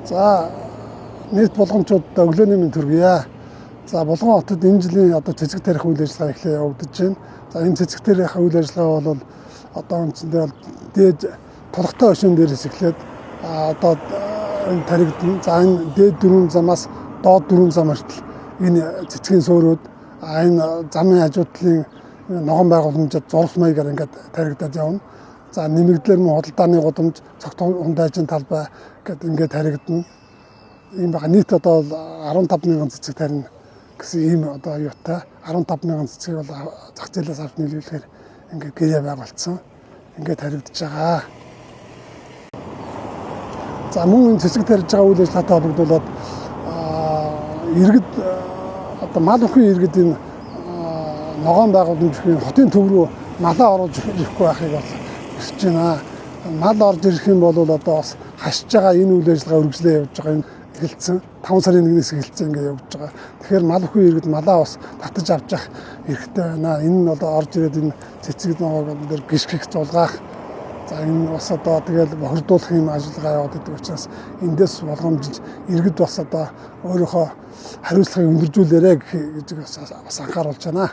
За нийт болгоомжуудад өглөөний мэнд хүргье. За Булган хотод энэ жилийн одоо цэцэг тарих үйл ажиллагаа эхлээ явагдаж байна. За энэ цэцэг тарих үйл ажиллагаа бол одоо үндсэндээ дээд тулхтай өшин дээрээс эхлээд одоо энэ таригдсан. За энэ дээд 4 замаас доод 4 зам хүртэл энэ цэцгийн суурьуд энэ замын хажуудлын ногоон байгууламжид зурх маягаар ингээд таригдаад явна. За нэмэгдлэр мөн худалдааны гудамж, цогт хундайжин талбай гэдэг ингээд таригдана. Ийм бага нийт одоо 15,000 цэцэг тарина гэсэн ийм одоо юутай 15,000 цэцгийг бол зах зээлээс авч нийлүүлэхээр ингээд гэрээ байгуулсан. Ингээд таригдж байгаа. За мөн энэ цэцэг тарьж байгаа үйл ажиллагаатай холбогдуулаад иргэд одоо мал өхөн иргэд энэ ногоон байгууламжийн хотын төв рүү малаа оруулж ирэхгүй байхыг бол хүсэж байна. Мал орж ирэх юм бол одоо бас хашиж байгаа энэ үйл ажиллагаа үргэлжлээ явж байгаа юм эхэлсэн. 5 сарын 1-ээс эхэлсэн ингээд явж байгаа. Тэгэхээр мал өхөн иргэд малаа бас татаж авч явах хэрэгтэй байна. Энэ нь одоо орж ирээд энэ цэцэг ногоон дээр гიშгэх зулгаах. За энэ бас одоо тэгэл бохирдуулах юм ажиллагаа яваад байдаг учраас эндээс болгоомжиж иргэд бас одоо өөрийнхөө хариуцлагыг өндөржүүлээрэй гэж бас анхааруулж байна.